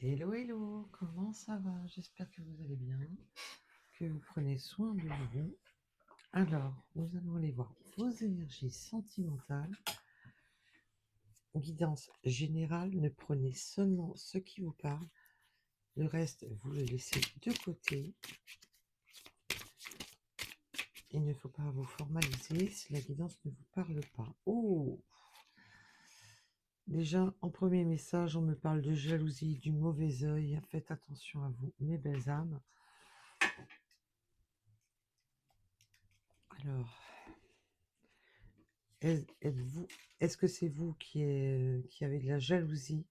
Hello, hello, comment ça va? J'espère que vous allez bien, que vous prenez soin de vous. Alors, nous allons aller voir vos énergies sentimentales. Guidance générale, ne prenez seulement ce qui vous parle. Le reste, vous le laissez de côté. Il ne faut pas vous formaliser si la guidance ne vous parle pas. Oh! Déjà, en premier message, on me parle de jalousie, du mauvais œil. Faites attention à vous, mes belles âmes. Alors, est-ce que c'est vous qui avez de la jalousie,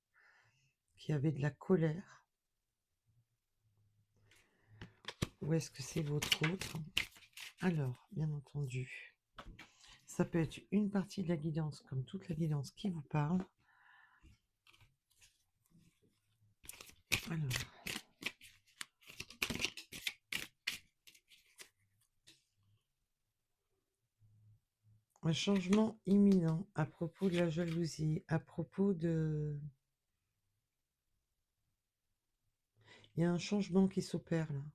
qui avez de la colère, ou est-ce que c'est votre autre? Alors, bien entendu, ça peut être une partie de la guidance, comme toute la guidance qui vous parle. Alors, un changement imminent à propos de la jalousie, à propos de... Il y a un changement qui s'opère là.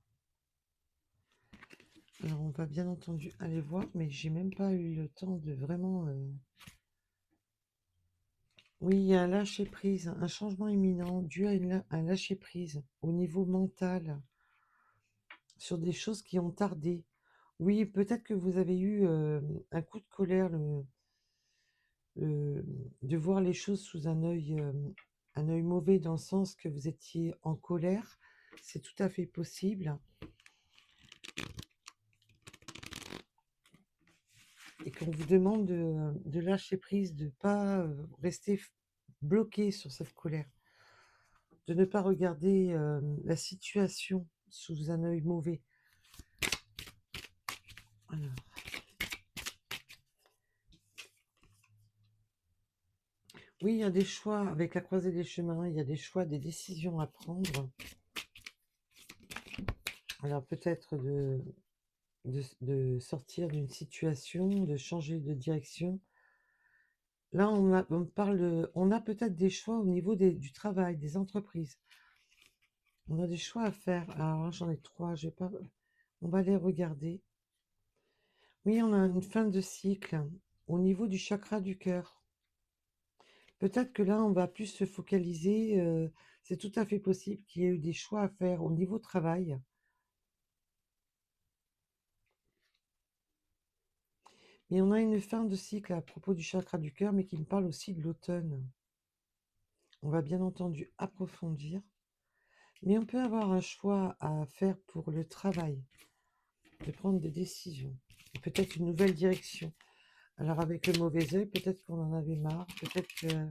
Alors, on va bien entendu aller voir, mais j'ai même pas eu le temps de vraiment... Oui, il y a un lâcher-prise, un changement imminent dû à un lâcher-prise au niveau mental sur des choses qui ont tardé. Oui, peut-être que vous avez eu un coup de colère, de voir les choses sous un œil mauvais dans le sens que vous étiez en colère. C'est tout à fait possible. Et qu'on vous demande de lâcher prise, de ne pas rester bloqué sur cette colère, de ne pas regarder la situation sous un œil mauvais. Alors, oui, il y a des choix avec la croisée des chemins, il y a des choix, des décisions à prendre. Alors peut-être de sortir d'une situation, de changer de direction. Là, on a peut-être des choix au niveau du travail, des entreprises. On a des choix à faire. Alors là, j'en ai trois, je vais pas... On va les regarder. Oui, on a une fin de cycle au niveau du chakra du cœur. Peut-être que là, on va plus se focaliser. C'est tout à fait possible qu'il y ait eu des choix à faire au niveau travail. Mais on a une fin de cycle à propos du chakra du cœur, mais qui me parle aussi de l'automne. On va bien entendu approfondir. Mais on peut avoir un choix à faire pour le travail, de prendre des décisions, peut-être une nouvelle direction. Alors avec le mauvais œil, peut-être qu'on en avait marre, peut-être qu'il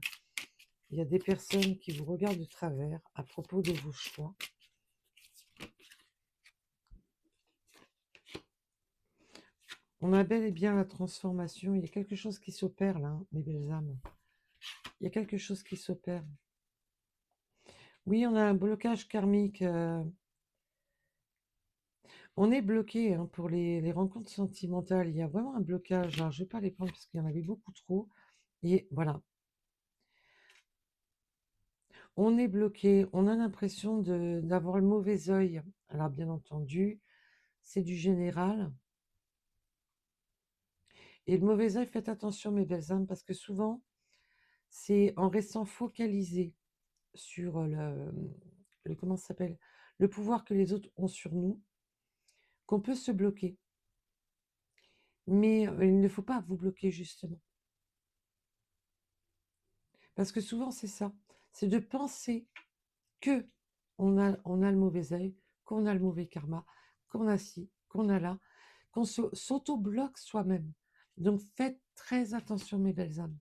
y a des personnes qui vous regardent de travers à propos de vos choix. On a bel et bien la transformation, il y a quelque chose qui s'opère là, mes belles âmes. Il y a quelque chose qui s'opère. Oui, on a un blocage karmique. On est bloqué pour les rencontres sentimentales. Il y a vraiment un blocage. Alors, je ne vais pas les prendre parce qu'il y en avait beaucoup trop. Et voilà. On est bloqué. On a l'impression d'avoir le mauvais œil. Alors, bien entendu, c'est du général. Et le mauvais œil, faites attention, mes belles âmes, parce que souvent, c'est en restant focalisé sur comment ça s'appelle, le pouvoir que les autres ont sur nous, qu'on peut se bloquer. Mais il ne faut pas vous bloquer, justement. Parce que souvent, c'est ça. C'est de penser que on a le mauvais œil, qu'on a le mauvais karma, qu'on a ci, qu'on a là, qu'on s'auto-bloque soi-même. Donc faites très attention, mes belles âmes.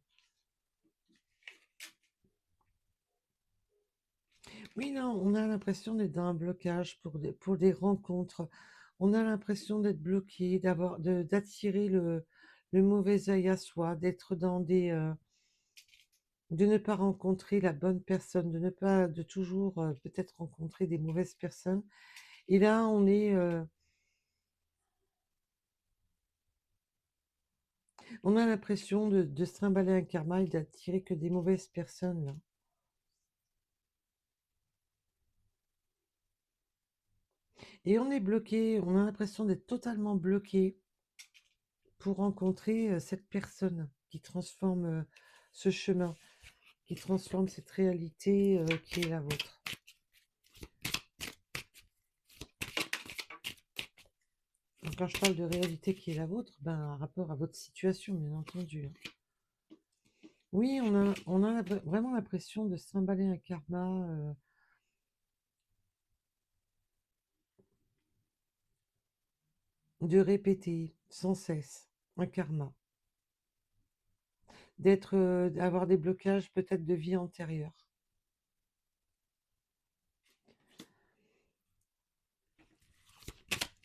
Oui, non, on a l'impression d'être dans un blocage pour des rencontres. On a l'impression d'être bloqué, d'attirer le mauvais œil à soi, d'être dans de ne pas rencontrer la bonne personne, de toujours peut-être rencontrer des mauvaises personnes. Et là, on a l'impression de se trimballer un karma et d'attirer que des mauvaises personnes, là. Et on est bloqué, on a l'impression d'être totalement bloqué pour rencontrer cette personne qui transforme ce chemin, qui transforme cette réalité qui est la vôtre. Donc, quand je parle de réalité qui est la vôtre, ben, un rapport à votre situation, bien entendu. Oui, on a vraiment l'impression de se trimballer un karma, de répéter sans cesse un karma, d'avoir des blocages peut-être de vie antérieure.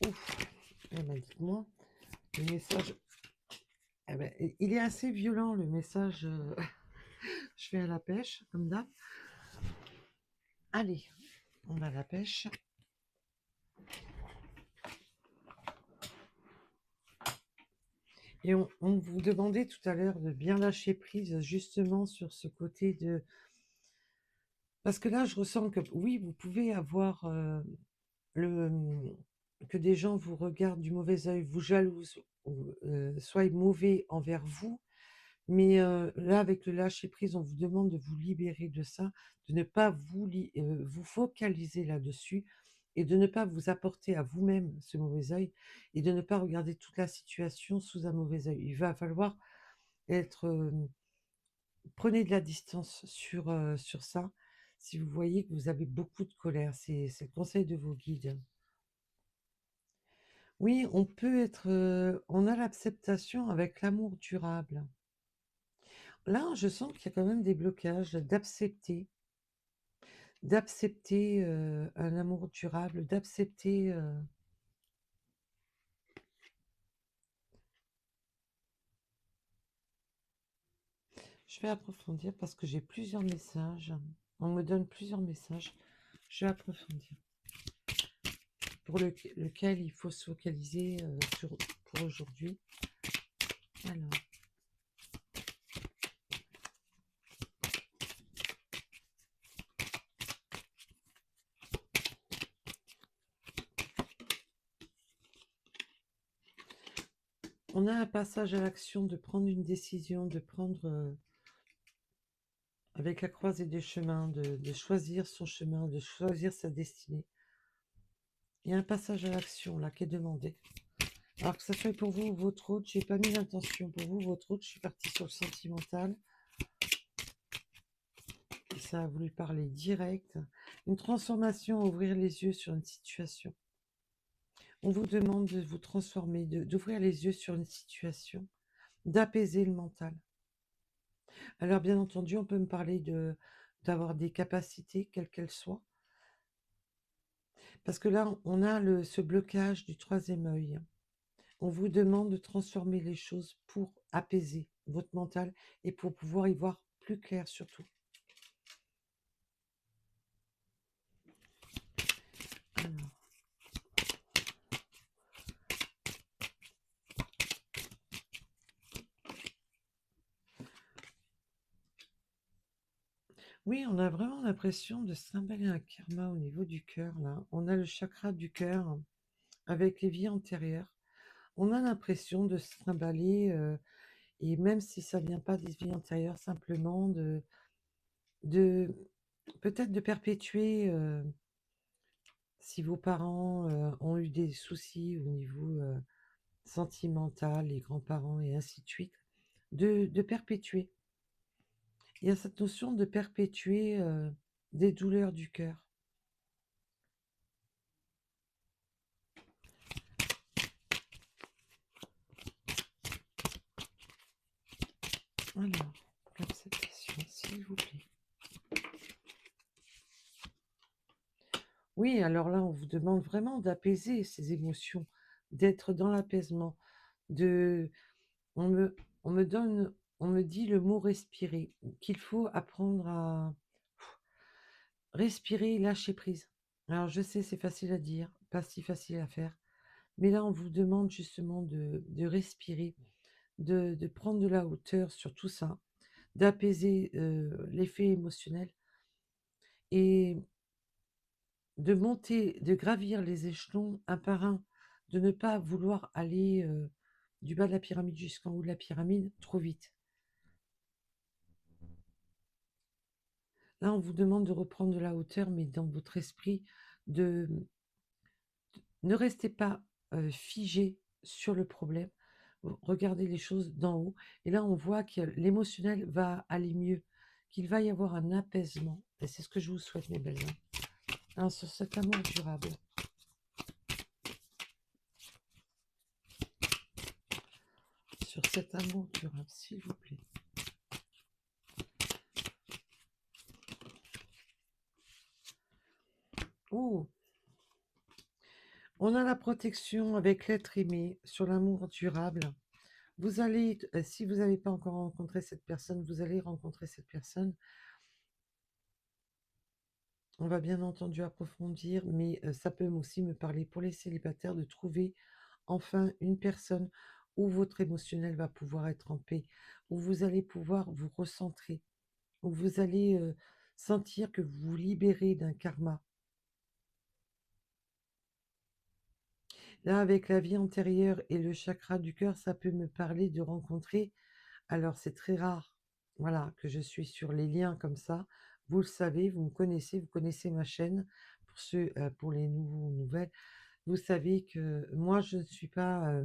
Ouf, eh ben, dites-moi, le message, eh ben, il est assez violent le message. Je vais à la pêche, comme d'hab. Allez, on va à la pêche. Et on vous demandait tout à l'heure de bien lâcher prise justement sur ce côté de... Parce que là, je ressens que oui, vous pouvez avoir le... que des gens vous regardent du mauvais œil, vous jalousent, ou, soient mauvais envers vous. Mais là, avec le lâcher prise, on vous demande de vous libérer de ça, de ne pas vous focaliser là-dessus et de ne pas vous apporter à vous-même ce mauvais œil et de ne pas regarder toute la situation sous un mauvais œil. Il va falloir être... prenez de la distance sur ça si vous voyez que vous avez beaucoup de colère. C'est le conseil de vos guides. Oui, on peut être... on a l'acceptation avec l'amour durable. Là, je sens qu'il y a quand même des blocages d'accepter un amour durable, d'accepter... Je vais approfondir parce que j'ai plusieurs messages. On me donne plusieurs messages. Je vais approfondir. Pour lequel il faut se focaliser pour aujourd'hui. Alors... On a un passage à l'action de prendre une décision, de prendre... avec la croisée des chemins, de choisir son chemin, de choisir sa destinée. Il y a un passage à l'action là qui est demandé. Alors que ça soit pour vous ou votre autre, j'ai pas mis l'intention pour vous, votre autre, je suis partie sur le sentimental. Et ça a voulu parler direct. Une transformation, ouvrir les yeux sur une situation. On vous demande de vous transformer, d'ouvrir les yeux sur une situation, d'apaiser le mental. Alors bien entendu, on peut me parler d'avoir des capacités, quelles qu'elles soient. Parce que là, on a ce blocage du troisième œil. On vous demande de transformer les choses pour apaiser votre mental et pour pouvoir y voir plus clair surtout. Alors. Oui, on a vraiment l'impression de se trimballer un karma au niveau du cœur, là. On a le chakra du cœur avec les vies antérieures. On a l'impression de se trimballer, et même si ça vient pas des vies antérieures, simplement de peut-être de perpétuer, si vos parents ont eu des soucis au niveau sentimental, les grands-parents et ainsi de suite, de perpétuer. Il y a cette notion de perpétuer des douleurs du cœur. Alors, acceptation, s'il vous plaît. Oui, alors là, on vous demande vraiment d'apaiser ces émotions, d'être dans l'apaisement, de... On me donne, on me dit le mot respirer, qu'il faut apprendre à respirer, lâcher prise. Alors, je sais, c'est facile à dire, pas si facile à faire, mais là, on vous demande justement de respirer, de prendre de la hauteur sur tout ça, d'apaiser l'effet émotionnel et de monter, de gravir les échelons un par un, de ne pas vouloir aller du bas de la pyramide jusqu'en haut de la pyramide trop vite. Là, on vous demande de reprendre de la hauteur, mais dans votre esprit, de ne restez pas figé sur le problème. Regardez les choses d'en haut. Et là, on voit que l'émotionnel va aller mieux, qu'il va y avoir un apaisement. Et c'est ce que je vous souhaite, mes belles âmes. Alors, sur cet amour durable. Sur cet amour durable, s'il vous plaît. Oh, on a la protection avec l'être aimé sur l'amour durable. Vous allez, si vous n'avez pas encore rencontré cette personne, vous allez rencontrer cette personne. On va bien entendu approfondir, mais ça peut aussi me parler pour les célibataires de trouver enfin une personne où votre émotionnel va pouvoir être en paix, où vous allez pouvoir vous recentrer, où vous allez sentir que vous vous libérez d'un karma. Là, avec la vie antérieure et le chakra du cœur, ça peut me parler de rencontrer. Alors, c'est très rare, voilà, que je suis sur les liens comme ça. Vous le savez, vous connaissez ma chaîne. Pour ceux, pour les nouveaux nouvelles, vous savez que moi, je ne suis pas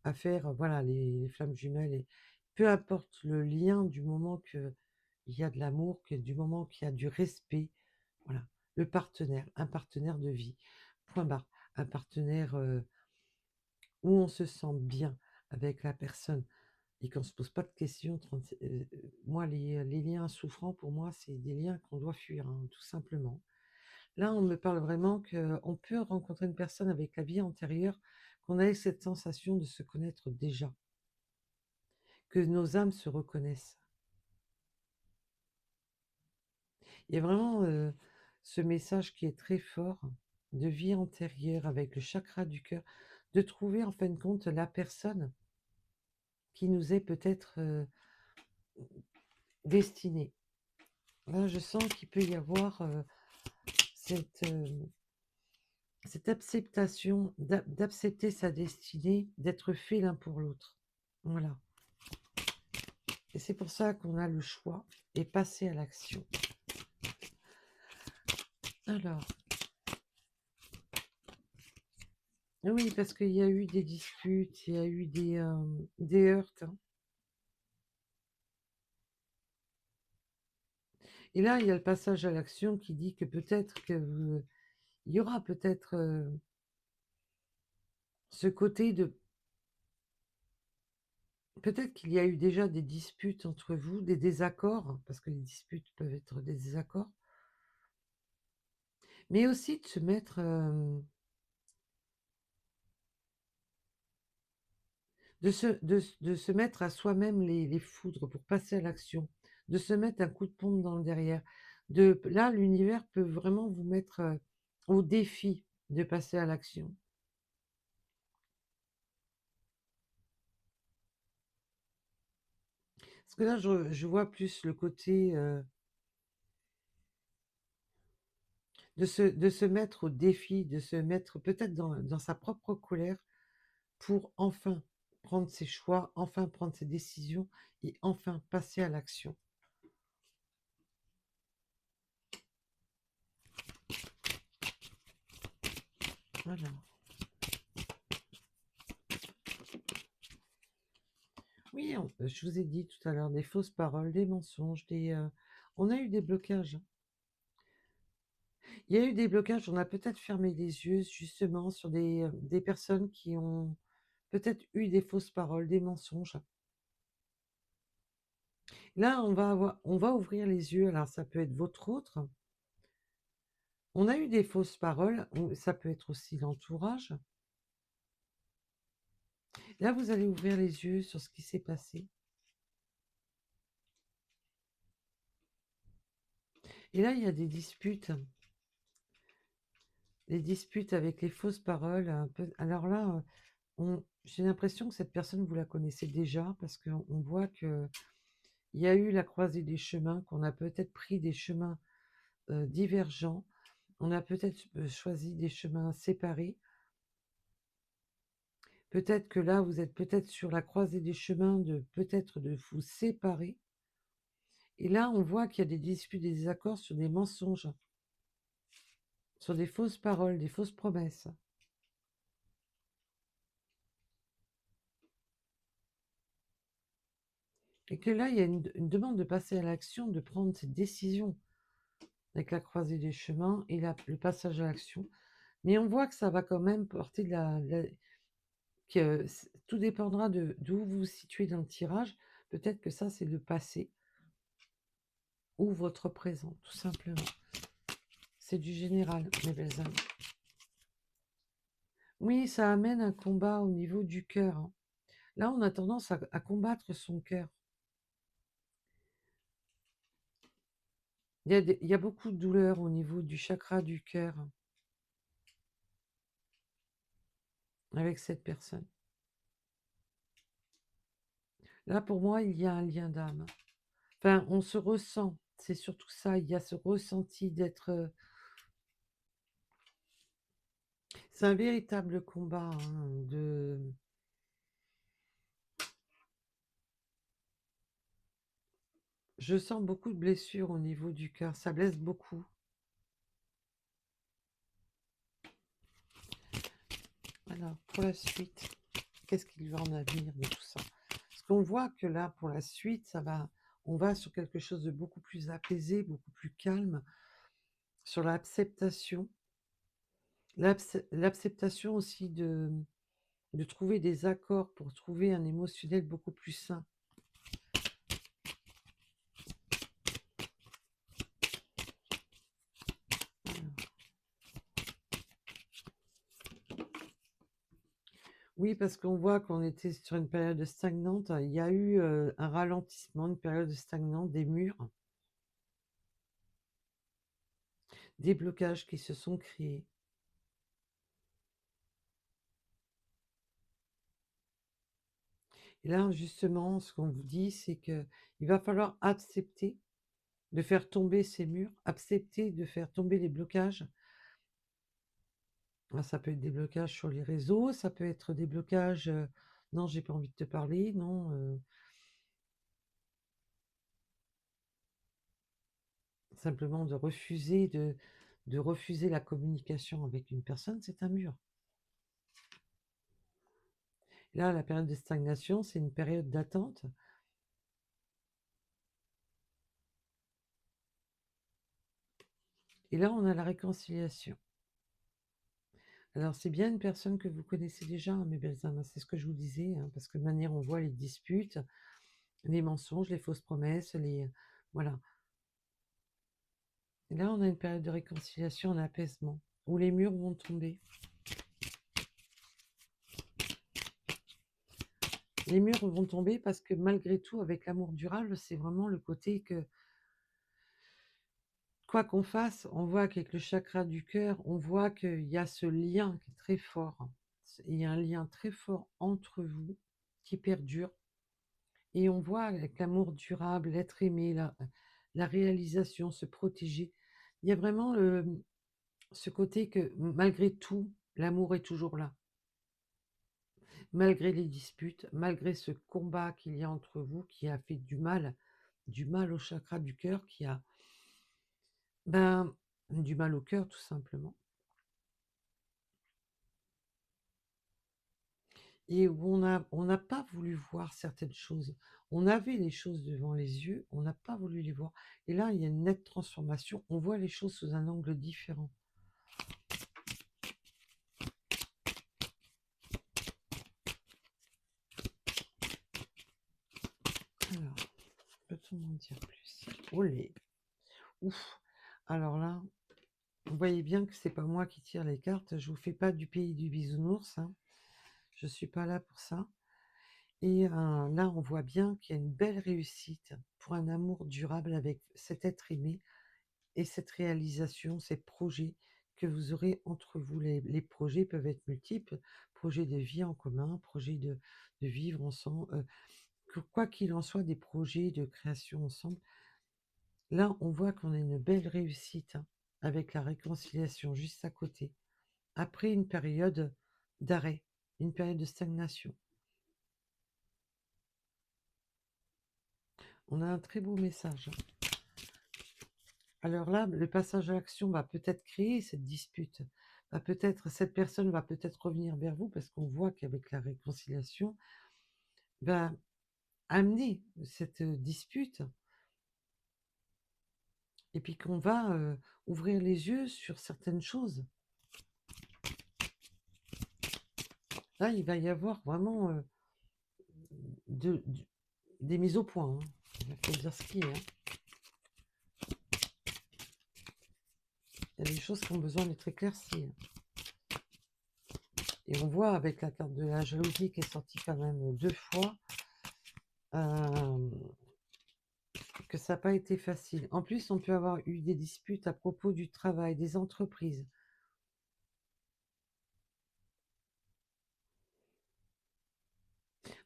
à faire, voilà, les flammes jumelles. Et peu importe le lien, du moment qu'il y a de l'amour, que du moment qu'il y a du respect, voilà, le partenaire, un partenaire de vie, point barre, un partenaire où on se sent bien avec la personne et qu'on ne se pose pas de questions. Moi, les liens souffrants, pour moi, c'est des liens qu'on doit fuir, hein, tout simplement. Là, on me parle vraiment qu'on peut rencontrer une personne avec la vie antérieure, qu'on ait cette sensation de se connaître déjà, que nos âmes se reconnaissent. Il y a vraiment ce message qui est très fort de vie antérieure avec le chakra du cœur, de trouver en fin de compte la personne qui nous est peut-être destinée. Là, je sens qu'il peut y avoir cette, cette acceptation, d'accepter sa destinée, d'être fait l'un pour l'autre. Voilà. Et c'est pour ça qu'on a le choix et passer à l'action. Alors, oui, parce qu'il y a eu des disputes, il y a eu des heurts, hein. Et là, il y a le passage à l'action qui dit que peut-être il y aura peut-être ce côté de... Peut-être qu'il y a eu déjà des disputes entre vous, des désaccords, parce que les disputes peuvent être des désaccords, mais aussi de se mettre... de se mettre à soi-même les foudres pour passer à l'action, de se mettre un coup de pompe dans le derrière. Là, l'univers peut vraiment vous mettre au défi de passer à l'action. Parce que là, je vois plus le côté de se mettre au défi, de se mettre peut-être dans sa propre colère pour enfin prendre ses choix, enfin prendre ses décisions et enfin passer à l'action. Voilà. Oui, je vous ai dit tout à l'heure, des fausses paroles, des mensonges, on a eu des blocages, hein. Il y a eu des blocages, on a peut-être fermé les yeux justement sur des personnes qui ont peut-être eu des fausses paroles, des mensonges. Là, on va ouvrir les yeux, alors ça peut être votre autre. On a eu des fausses paroles, ça peut être aussi l'entourage. Là, vous allez ouvrir les yeux sur ce qui s'est passé. Et là, il y a des disputes. Les disputes avec les fausses paroles. Un peu... Alors là, j'ai l'impression que cette personne, vous la connaissez déjà, parce qu'on voit que il y a eu la croisée des chemins, qu'on a peut-être pris des chemins divergents. On a peut-être choisi des chemins séparés. Peut-être que là, vous êtes peut-être sur la croisée des chemins de peut-être de vous séparer. Et là, on voit qu'il y a des disputes, des désaccords sur des mensonges, sur des fausses paroles, des fausses promesses. Et que là, il y a une demande de passer à l'action, de prendre cette décision avec la croisée des chemins et le passage à l'action. Mais on voit que ça va quand même porter que tout dépendra de d'où vous vous situez dans le tirage. Peut-être que ça, c'est le passé ou votre présent, tout simplement. C'est du général, mes belles âmes. Oui, ça amène un combat au niveau du cœur, hein. Là, on a tendance à combattre son cœur. Il y a beaucoup de douleur au niveau du chakra du cœur avec cette personne. Là, pour moi, il y a un lien d'âme. Enfin, on se ressent, c'est surtout ça, il y a ce ressenti d'être... C'est un véritable combat, hein, Je sens beaucoup de blessures au niveau du cœur, ça blesse beaucoup. Alors, pour la suite, qu'est-ce qu'il va en avenir de tout ça? Parce qu'on voit que là, pour la suite, on va sur quelque chose de beaucoup plus apaisé, beaucoup plus calme, sur l'acceptation. L'acceptation aussi de trouver des accords pour trouver un émotionnel beaucoup plus sain. Oui, parce qu'on voit qu'on était sur une période stagnante. Il y a eu un ralentissement, une période stagnante, des murs, des blocages qui se sont créés. Et là, justement, ce qu'on vous dit, c'est que il va falloir accepter de faire tomber ces murs, accepter de faire tomber les blocages. Ah, ça peut être des blocages sur les réseaux, ça peut être des blocages, non, j'ai pas envie de te parler, non, simplement de refuser la communication avec une personne, c'est un mur. Là, la période de stagnation, c'est une période d'attente. Et là, on a la réconciliation. Alors, c'est bien une personne que vous connaissez déjà, hein, mes belles âmes, c'est ce que je vous disais, hein, parce que de manière, on voit les disputes, les mensonges, les fausses promesses, voilà. Et là, on a une période de réconciliation, un apaisement, où les murs vont tomber. Les murs vont tomber parce que malgré tout, avec l'amour durable, c'est vraiment le côté que, quoi qu'on fasse, on voit qu'avec le chakra du cœur, on voit qu'il y a ce lien qui est très fort. Il y a un lien très fort entre vous qui perdure. Et on voit avec l'amour durable, l'être aimé, la réalisation, se protéger. Il y a vraiment ce côté que malgré tout, l'amour est toujours là. Malgré les disputes, malgré ce combat qu'il y a entre vous qui a fait du mal au chakra du cœur, qui a du mal au cœur tout simplement. Et où on n'a pas voulu voir certaines choses. On avait les choses devant les yeux, on n'a pas voulu les voir. Et là, il y a une nette transformation. On voit les choses sous un angle différent. Alors, peut-on en dire plus? Olé. Ouf. Alors là, vous voyez bien que c'est pas moi qui tire les cartes. Je vous fais pas du pays du bisounours, hein. Je suis pas là pour ça. Et là, on voit bien qu'il y a une belle réussite pour un amour durable avec cet être aimé et cette réalisation, ces projets que vous aurez entre vous. Les projets peuvent être multiples, projets de vie en commun, projets de vivre ensemble, quoi qu'il en soit, des projets de création ensemble. Là, on voit qu'on a une belle réussite, hein. avec la réconciliation juste à côté, après une période d'arrêt, une période de stagnation. On a un très beau message. Alors là, le passage à l'action va peut-être créer cette dispute. Cette personne va peut-être revenir vers vous parce qu'on voit qu'avec la réconciliation, va amener cette dispute et puis qu'on va ouvrir les yeux sur certaines choses. Là, il va y avoir vraiment de- de- des mises au point, hein. Il faut dire ce qui est, hein. Il y a des choses qui ont besoin d'être éclaircies. Et on voit avec la carte de la jalousie qui est sortie quand même 2 fois que ça n'a pas été facile. En plus, on peut avoir eu des disputes à propos du travail, des entreprises.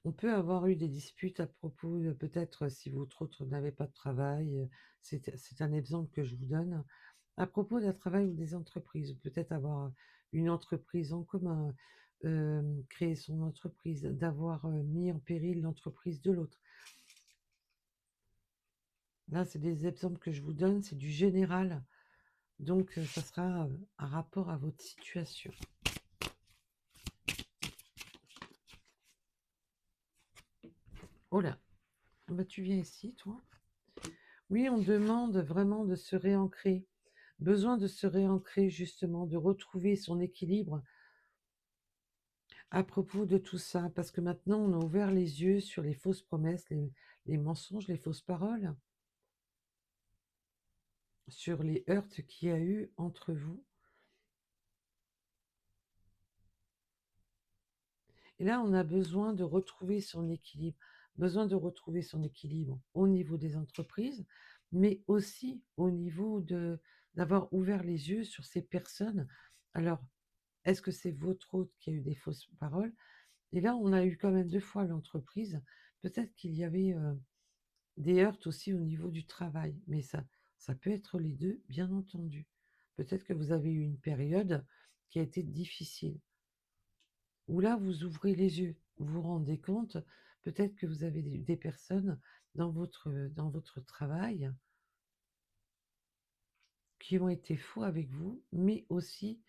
On peut avoir eu des disputes à propos, peut-être si votre autre n'avait pas de travail, c'est un exemple que je vous donne, à propos d'un travail ou des entreprises. Peut-être avoir une entreprise en commun, créer son entreprise, d'avoir mis en péril l'entreprise de l'autre. Là, c'est des exemples que je vous donne, c'est du général. Donc, ça sera un rapport à votre situation. Oh là, bah, tu viens ici, toi. Oui, on demande vraiment de se réancrer. Besoin de se réancrer, justement, de retrouver son équilibre à propos de tout ça. Parce que maintenant, on a ouvert les yeux sur les fausses promesses, les mensonges, les fausses paroles, sur les heurts qu'il y a eu entre vous. Et là, on a besoin de retrouver son équilibre. Besoin de retrouver son équilibre au niveau des entreprises, mais aussi au niveau d'avoir ouvert les yeux sur ces personnes. Alors, est-ce que c'est votre hôte qui a eu des fausses paroles? Et là, on a eu quand même 2 fois l'entreprise. Peut-être qu'il y avait des heurts aussi au niveau du travail, mais ça peut être les deux, bien entendu. Peut-être que vous avez eu une période qui a été difficile, où là, vous ouvrez les yeux, vous vous rendez compte, peut-être que vous avez des personnes dans votre travail qui ont été fous avec vous, mais aussi,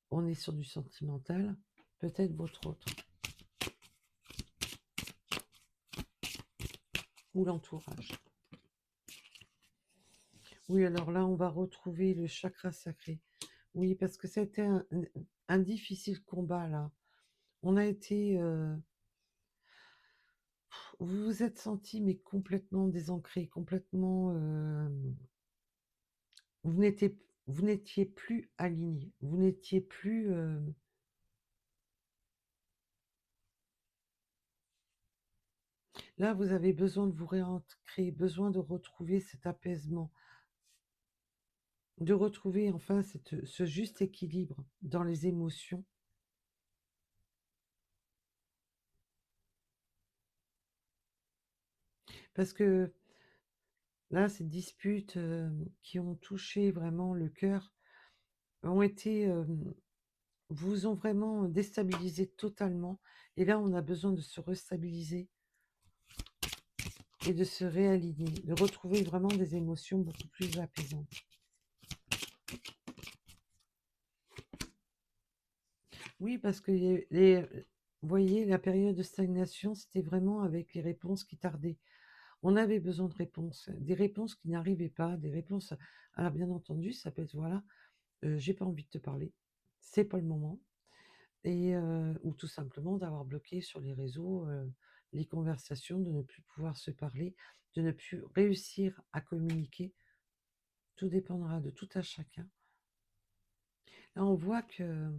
on est sur du sentimental, peut-être votre autre, ou l'entourage. Oui, alors là, on va retrouver le chakra sacré. Oui, parce que c'était un difficile combat, là. On a été... vous vous êtes senti, mais complètement désancré, complètement... vous n'étiez plus aligné. Vous n'étiez plus... là, vous avez besoin de vous réancrer, besoin de retrouver cet apaisement, de retrouver enfin ce juste équilibre dans les émotions. Parce que là, ces disputes qui ont touché vraiment le cœur ont été, vous ont vraiment déstabilisé totalement. Et là, on a besoin de se restabiliser et de se réaligner, de retrouver vraiment des émotions beaucoup plus apaisantes. Oui, parce que vous voyez, la période de stagnation, c'était vraiment avec les réponses qui tardaient. On avait besoin de réponses, des réponses qui n'arrivaient pas, des réponses. Alors, bien entendu, ça peut être voilà, j'ai pas envie de te parler, c'est pas le moment. Et ou tout simplement d'avoir bloqué sur les réseaux, les conversations, de ne plus pouvoir se parler, de ne plus réussir à communiquer. Tout dépendra de tout à chacun. Là, on voit que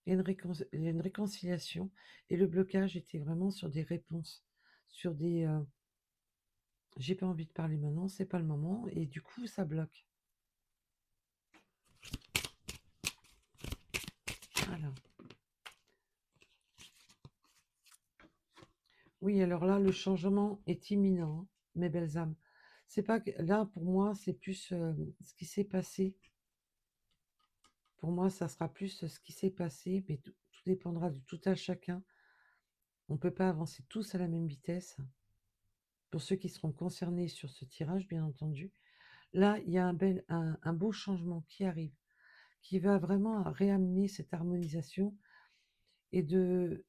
il y a une réconciliation et le blocage était vraiment sur des réponses, sur des, «J'ai pas envie de parler maintenant, c'est pas le moment» et du coup, ça bloque. Voilà. Oui, alors là, le changement est imminent, hein, mes belles âmes. C'est pas que là, pour moi, c'est plus, ce qui s'est passé Pour moi, ça sera plus ce qui s'est passé, mais tout dépendra de tout à chacun. On ne peut pas avancer tous à la même vitesse. Pour ceux qui seront concernés sur ce tirage, bien entendu. Là, il y a un beau changement qui arrive, qui va vraiment réamener cette harmonisation et de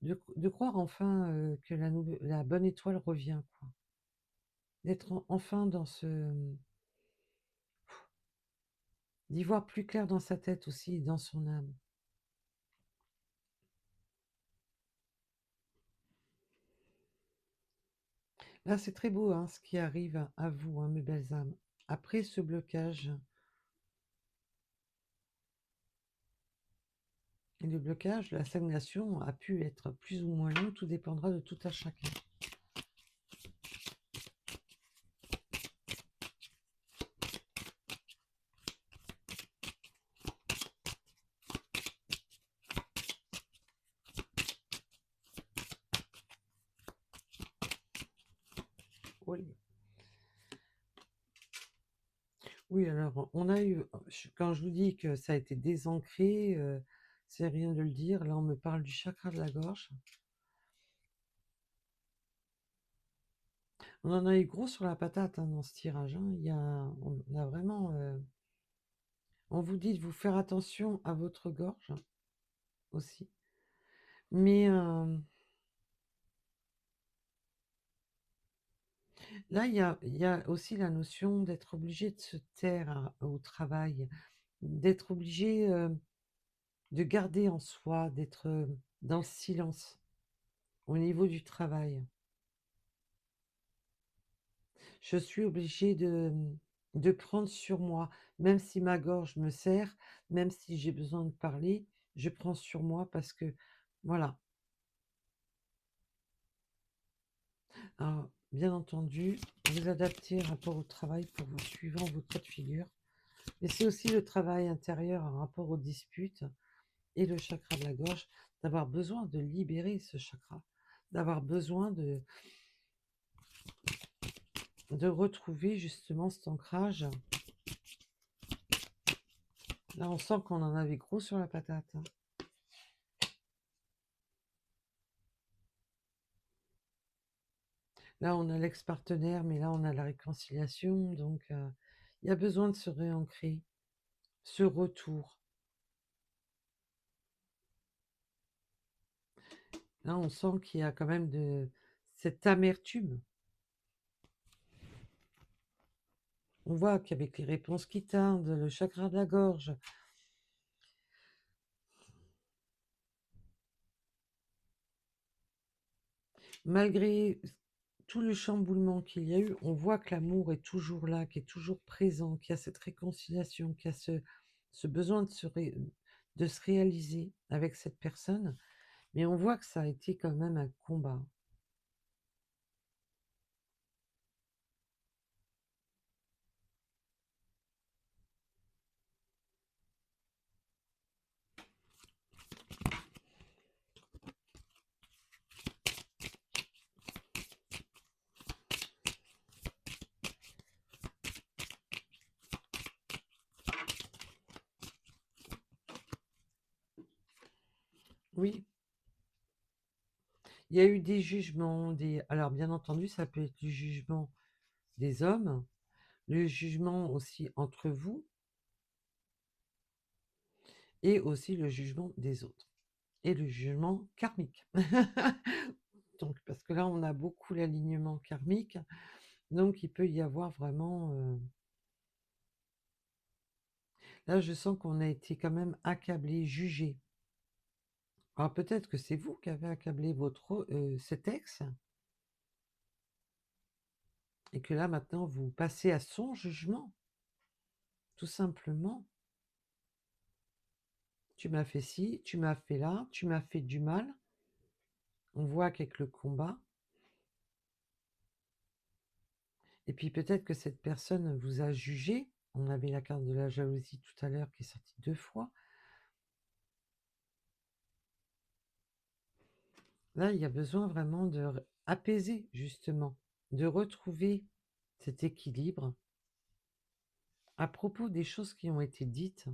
croire enfin que la bonne étoile revient, quoi. D'être enfin dans d'y voir plus clair dans sa tête aussi et dans son âme. Là, c'est très beau, hein, ce qui arrive à vous, hein, mes belles âmes. Après ce blocage, et le blocage, la stagnation a pu être plus ou moins long, tout dépendra de tout à chacun. Oui. Oui, alors on a eu, quand je vous dis que ça a été désancré, c'est rien de le dire. Là, on me parle du chakra de la gorge. On en a eu gros sur la patate, hein, dans ce tirage, hein. On a vraiment. On vous dit de vous faire attention à votre gorge aussi. Mais là, il y a aussi la notion d'être obligé de se taire au travail, d'être obligé de garder en soi, d'être dans le silence au niveau du travail. Je suis obligée de prendre sur moi, même si ma gorge me serre, même si j'ai besoin de parler, je prends sur moi parce que, voilà. Alors, bien entendu, vous adaptez un rapport au travail pour vous suivant votre cas de figure. Mais c'est aussi le travail intérieur en rapport aux disputes et le chakra de la gorge, d'avoir besoin de libérer ce chakra, d'avoir besoin de retrouver justement cet ancrage. Là, on sent qu'on en avait gros sur la patate, hein. Là, on a l'ex-partenaire, mais là, on a la réconciliation. Donc, il y a besoin de se réancrer, ce retour. Là, on sent qu'il y a quand même de cette amertume. On voit qu'avec les réponses qui tardent, le chakra de la gorge, malgré tout le chamboulement qu'il y a eu, on voit que l'amour est toujours là, qui est toujours présent, qu'il y a cette réconciliation, qu'il y a ce besoin de se réaliser avec cette personne. Mais on voit que ça a été quand même un combat. Oui, il y a eu des jugements, alors bien entendu, ça peut être le jugement des hommes, le jugement aussi entre vous, et aussi le jugement des autres, et le jugement karmique. Donc, parce que là, on a beaucoup l'alignement karmique, donc il peut y avoir vraiment... Là, je sens qu'on a été quand même accablé, jugé. Alors peut-être que c'est vous qui avez accablé cet ex, et que là, maintenant, vous passez à son jugement, tout simplement. Tu m'as fait ci, tu m'as fait là, tu m'as fait du mal. On voit qu'avec le combat. Et puis peut-être que cette personne vous a jugé. On avait la carte de la jalousie tout à l'heure qui est sortie 2 fois. Là, il y a besoin vraiment de apaiser, justement, de retrouver cet équilibre à propos des choses qui ont été dites.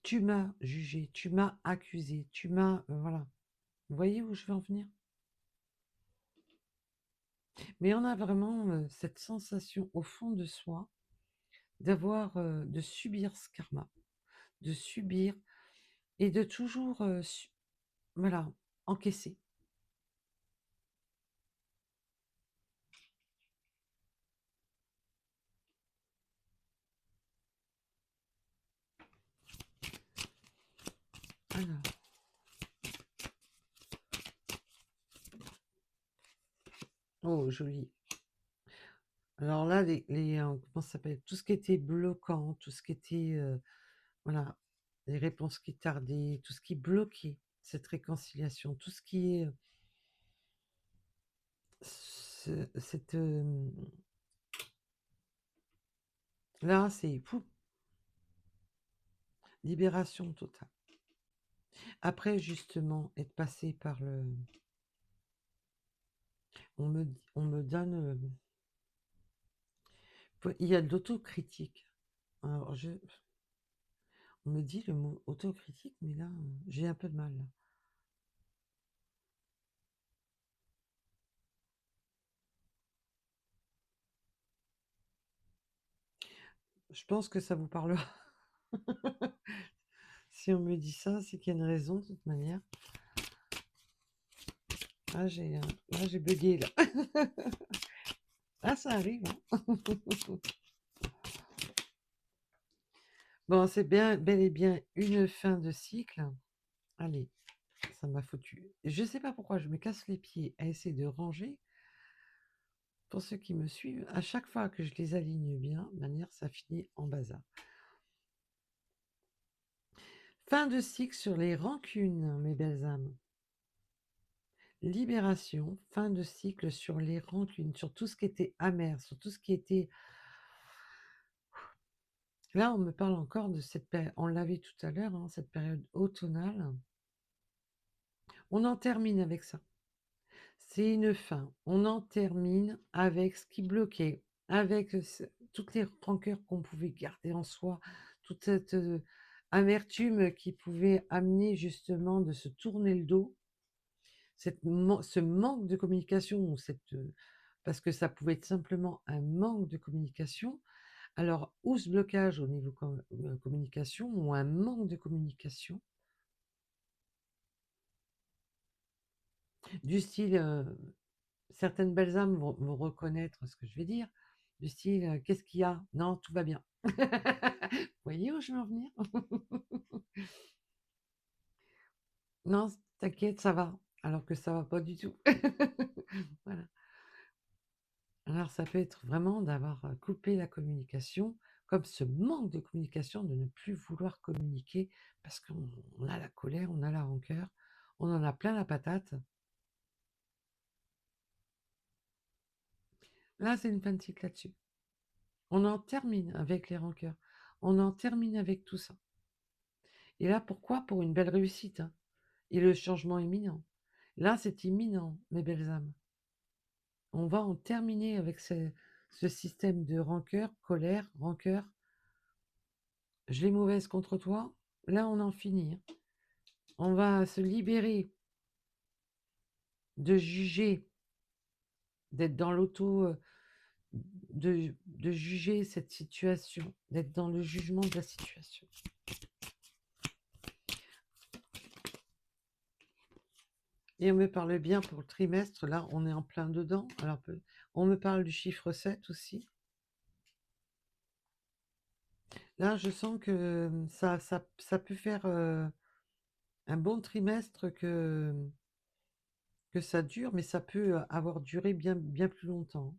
Tu m'as jugé, tu m'as accusé, tu m'as... voilà. Vous voyez où je veux en venir? Mais on a vraiment cette sensation au fond de soi d'avoir, de subir ce karma, de subir et de toujours, voilà, encaisser. Alors, oh, joli. Alors là, comment ça s'appelle? Tout ce qui était bloquant, tout ce qui était, voilà, les réponses qui tardaient, tout ce qui bloquait cette réconciliation, tout ce qui est cette là, c'est fou, libération totale. Après, justement, être passé par le, on me donne, il y a de l'autocritique. Alors, on me dit le mot autocritique, mais là, j'ai un peu de mal. Là. Je pense que ça vous parlera. Si on me dit ça, c'est qu'il y a une raison, de toute manière. Ah, j'ai bugué, là. Ah, ça arrive, hein. Bon, c'est bien, bel et bien une fin de cycle. Allez, ça m'a foutu. Je sais pas pourquoi je me casse les pieds à essayer de ranger. Pour ceux qui me suivent, à chaque fois que je les aligne bien, de manière, ça finit en bazar. Fin de cycle sur les rancunes, mes belles âmes. Libération, fin de cycle sur les rancunes, sur tout ce qui était amer, sur tout ce qui était... Là, on me parle encore de cette période, on l'avait tout à l'heure, hein, cette période automnale. On en termine avec ça. C'est une fin. On en termine avec ce qui bloquait, avec toutes les rancœurs qu'on pouvait garder en soi, toute cette amertume qui pouvait amener justement de se tourner le dos, ce manque de communication, ou parce que ça pouvait être simplement un manque de communication. Alors, ou ce blocage au niveau communication, ou un manque de communication, du style, certaines belles âmes vont reconnaître ce que je vais dire, du style, qu'est-ce qu'il y a? Non, tout va bien. Vous voyez où je veux en venir? Non, t'inquiète, ça va. Alors que ça va pas du tout. Voilà. Alors ça peut être vraiment d'avoir coupé la communication, comme ce manque de communication, de ne plus vouloir communiquer, parce qu'on a la colère, on a la rancœur, on en a plein la patate. Là, c'est une fin de cycle là-dessus. On en termine avec les rancœurs. On en termine avec tout ça. Et là, pourquoi? Pour une belle réussite, hein. Et le changement imminent. Là, c'est imminent, mes belles âmes. On va en terminer avec ce système de rancœur, colère, rancœur. Je l'ai mauvaise contre toi. Là, on en finit, hein. On va se libérer de juger, d'être dans l'auto, de juger cette situation, d'être dans le jugement de la situation. Et on me parle bien pour le trimestre, là, on est en plein dedans. Alors, on me parle du chiffre 7 aussi. Là, je sens que ça peut faire un bon trimestre que ça dure, mais ça peut avoir duré bien, bien plus longtemps.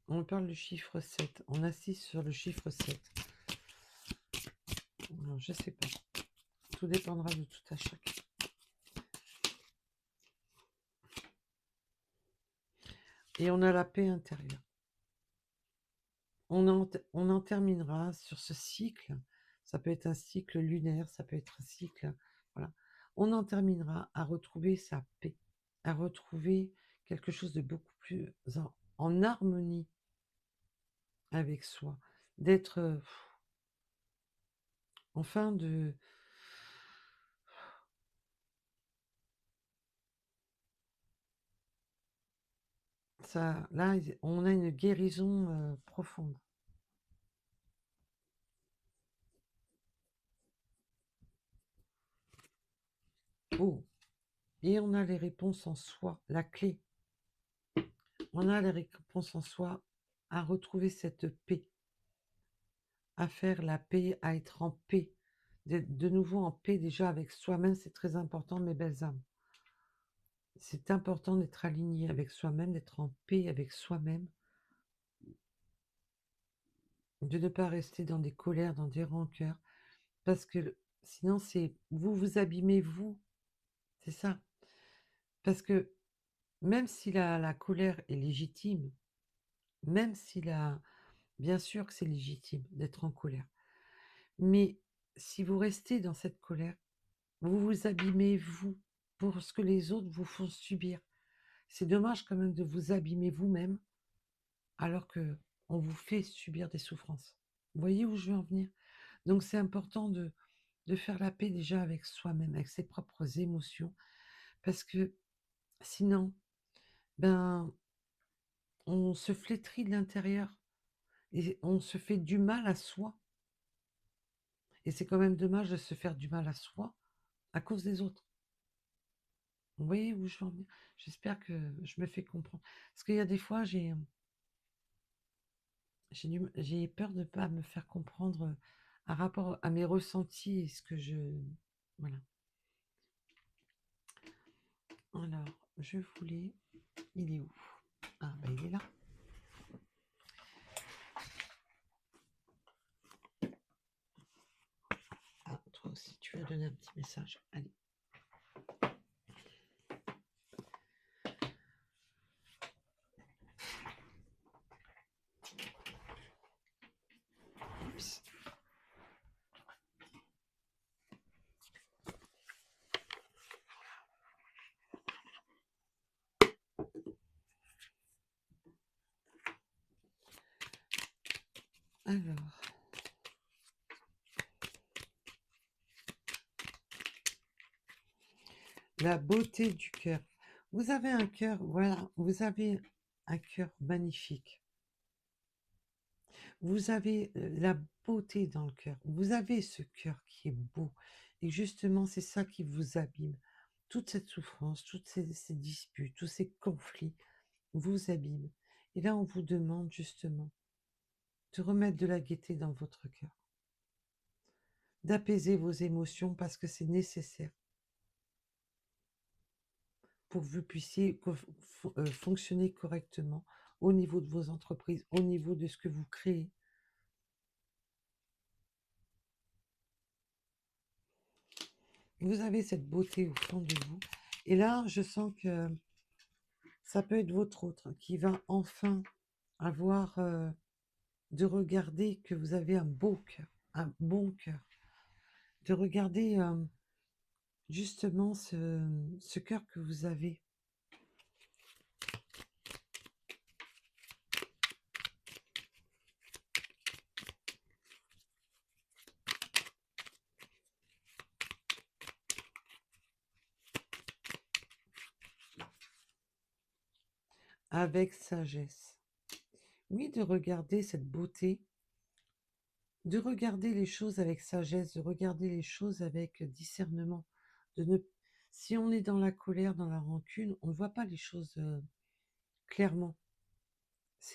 On me parle du chiffre 7. On assiste sur le chiffre 7. Alors, je sais pas. Tout dépendra de tout à chacun. Et on a la paix intérieure. On en terminera sur ce cycle. Ça peut être un cycle lunaire, ça peut être un cycle... Voilà. On en terminera à retrouver sa paix, à retrouver quelque chose de beaucoup plus en harmonie avec soi, d'être, enfin de ça là, on a une guérison, profonde. Oh! Et on a les réponses en soi, la clé. On a les réponses en soi à retrouver cette paix, à faire la paix, à être en paix, d'être de nouveau en paix déjà avec soi-même, c'est très important, mes belles âmes. C'est important d'être aligné avec soi-même, d'être en paix avec soi-même, de ne pas rester dans des colères, dans des rancœurs, parce que sinon c'est vous vous abîmez vous, c'est ça. Parce que même si la colère est légitime, même si la bien sûr que c'est légitime d'être en colère, mais si vous restez dans cette colère, vous vous abîmez vous pour ce que les autres vous font subir. C'est dommage quand même de vous abîmer vous-même alors que on vous fait subir des souffrances. Vous voyez où je veux en venir? Donc c'est important de faire la paix déjà avec soi-même, avec ses propres émotions, parce que sinon, ben, on se flétrit de l'intérieur et on se fait du mal à soi. Et c'est quand même dommage de se faire du mal à soi à cause des autres. Vous voyez où je veux en venir? J'espère que je me fais comprendre. Parce qu'il y a des fois, j'ai peur de ne pas me faire comprendre à rapport à mes ressentis et ce que je... Voilà. Alors, je voulais... Il est où? Ah, ben il est là. Ah, toi aussi, tu vas donner un petit message. Allez. Oups. Alors, la beauté du cœur. Vous avez un cœur, voilà, vous avez un cœur magnifique. Vous avez la beauté dans le cœur. Vous avez ce cœur qui est beau. Et justement, c'est ça qui vous abîme. Toute cette souffrance, toutes ces disputes, tous ces conflits vous abîment. Et là, on vous demande justement de remettre de la gaieté dans votre cœur, d'apaiser vos émotions parce que c'est nécessaire pour que vous puissiez fonctionner correctement au niveau de vos entreprises, au niveau de ce que vous créez. Vous avez cette beauté au fond de vous. Et là, je sens que ça peut être votre autre qui va enfin avoir de regarder que vous avez un beau cœur, un bon cœur, de regarder justement ce cœur que vous avez. Avec sagesse. Oui, de regarder cette beauté, de regarder les choses avec sagesse, de regarder les choses avec discernement. De ne... Si on est dans la colère, dans la rancune, on ne voit pas les choses clairement.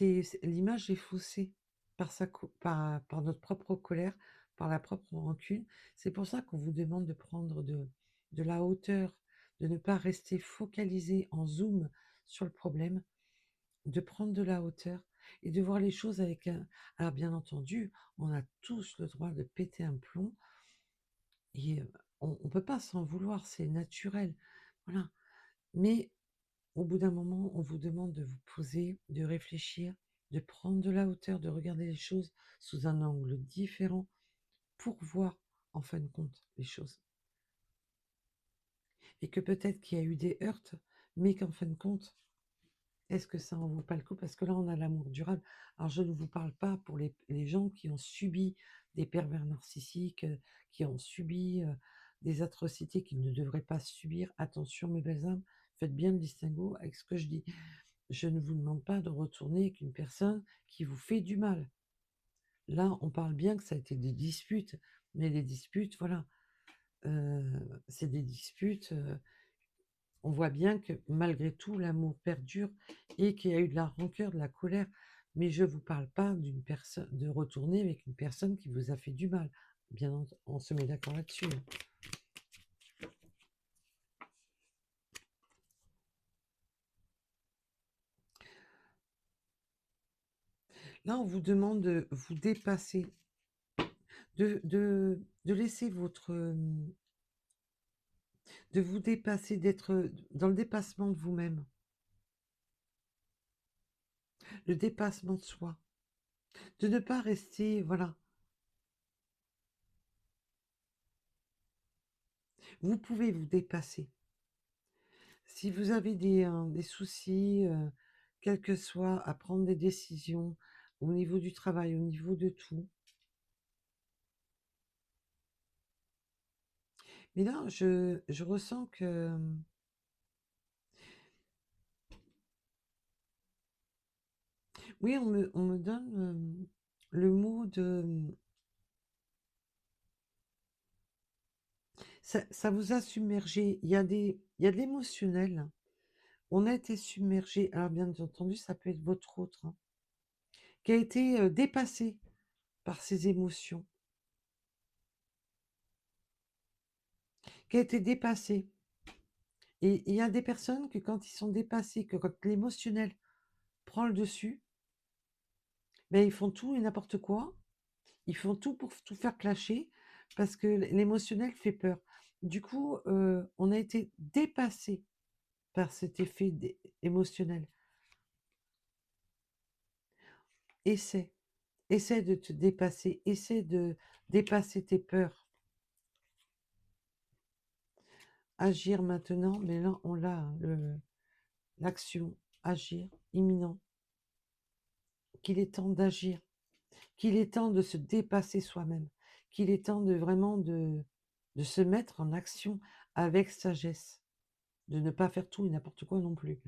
L'image est faussée par notre propre colère, par la propre rancune. C'est pour ça qu'on vous demande de prendre de la hauteur, de ne pas rester focalisé en zoom sur le problème, de prendre de la hauteur et de voir les choses avec un... Alors bien entendu, on a tous le droit de péter un plomb et on ne peut pas s'en vouloir, c'est naturel. Voilà. Mais au bout d'un moment, on vous demande de vous poser, de réfléchir, de prendre de la hauteur, de regarder les choses sous un angle différent pour voir en fin de compte les choses. Et que peut-être qu'il y a eu des heurts, mais qu'en fin de compte, Est-ce que ça en vaut pas le coup? Parce que là, on a l'amour durable. Alors, je ne vous parle pas pour les gens qui ont subi des pervers narcissiques, qui ont subi des atrocités qu'ils ne devraient pas subir. Attention, mes belles âmes, faites bien le distinguo avec ce que je dis. Je ne vous demande pas de retourner avec une personne qui vous fait du mal. Là, on parle bien que ça a été des disputes, mais les disputes, voilà, c'est des disputes. On voit bien que malgré tout, l'amour perdure et qu'il y a eu de la rancœur, de la colère. Mais je ne vous parle pas d'une personne, de retourner avec une personne qui vous a fait du mal. Bien, on se met d'accord là-dessus, hein. Là, on vous demande de vous dépasser, de laisser de vous dépasser, d'être dans le dépassement de vous-même, le dépassement de soi, de ne pas rester, voilà. Vous pouvez vous dépasser. Si vous avez des soucis, quels que soient, à prendre des décisions au niveau du travail, au niveau de tout. Mais là, je ressens que, oui, on me donne le mot de... Ça vous a submergé. Il y a de l'émotionnel. On a été submergé. Alors, bien entendu, ça peut être votre autre, hein, qui a été dépassé par ses émotions, qui a été dépassé. Et il y a des personnes que quand ils sont dépassés, que quand l'émotionnel prend le dessus, ben, ils font tout et n'importe quoi. Ils font tout pour tout faire clasher parce que l'émotionnel fait peur. Du coup, on a été dépassé par cet effet émotionnel. Essaie, essaie de te dépasser, essaie de dépasser tes peurs. Agir maintenant, mais là, on l'a, hein, l'action, agir, imminent, qu'il est temps d'agir, qu'il est temps de se dépasser soi-même, qu'il est temps de vraiment de se mettre en action avec sagesse, de ne pas faire tout et n'importe quoi non plus.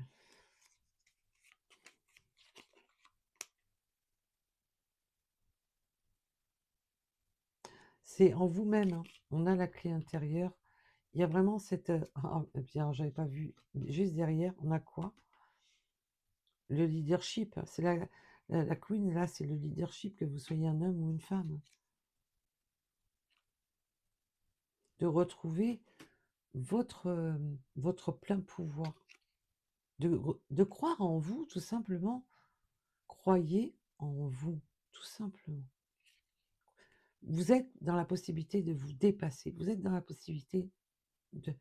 C'est en vous-même, hein. On a la clé intérieure. Il y a vraiment cette... ah, et puis alors, j'avais pas vu. Juste derrière, on a quoi? Le leadership. C'est la queen, là, c'est le leadership, que vous soyez un homme ou une femme. De retrouver votre plein pouvoir. De croire en vous, tout simplement. Croyez en vous, tout simplement. Vous êtes dans la possibilité de vous dépasser. Vous êtes dans la possibilité de,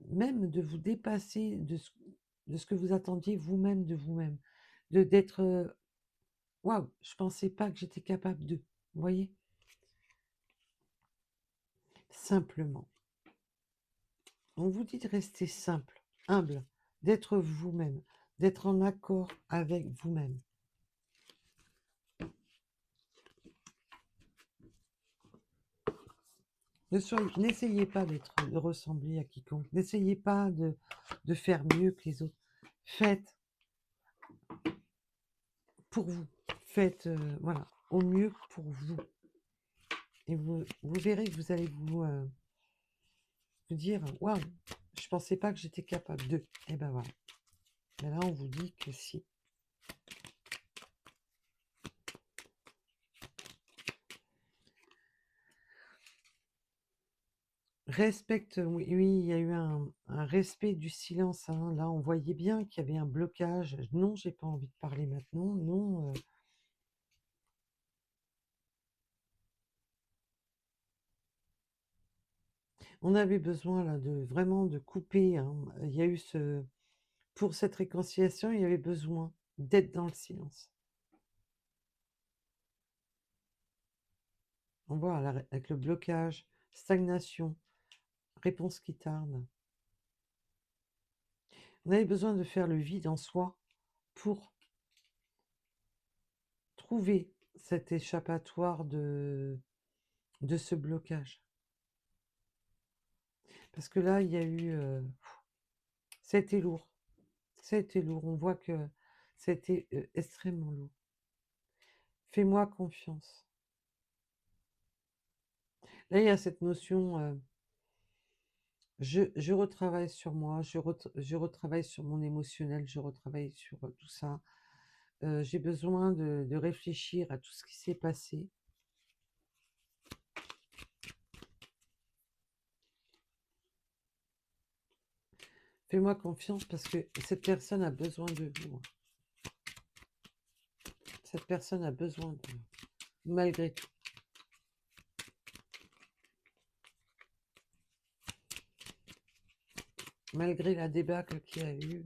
même de vous dépasser de ce que vous attendiez vous-même de vous-même. D'être, waouh, je pensais pas que j'étais capable de. Vous voyez? Simplement. On vous dit de rester simple, humble, d'être vous-même, d'être en accord avec vous-même. N'essayez pas de ressembler à quiconque. N'essayez pas de faire mieux que les autres. Faites pour vous. Faites voilà, au mieux pour vous. Et vous verrez que vous allez vous dire, waouh, je pensais pas que j'étais capable de. Et ben voilà. Mais là, on vous dit que si. Respecte, oui, oui, il y a eu un respect du silence, hein. Là, on voyait bien qu'il y avait un blocage. Non, j'ai pas envie de parler maintenant. Non. On avait besoin là de vraiment de couper, hein. Il y a eu pour cette réconciliation, il y avait besoin d'être dans le silence. On voit là, avec le blocage, stagnation, réponse qui tarde. On avait besoin de faire le vide en soi pour trouver cet échappatoire de ce blocage. Parce que là, il y a eu... ça a été lourd. Ça a été lourd. On voit que c'était extrêmement lourd. Fais-moi confiance. Là, il y a cette notion, je retravaille sur moi, je retravaille sur mon émotionnel, je retravaille sur tout ça. J'ai besoin de réfléchir à tout ce qui s'est passé. Fais-moi confiance parce que cette personne a besoin de vous. Cette personne a besoin de vous, malgré tout. Malgré la débâcle qu'il y a eu.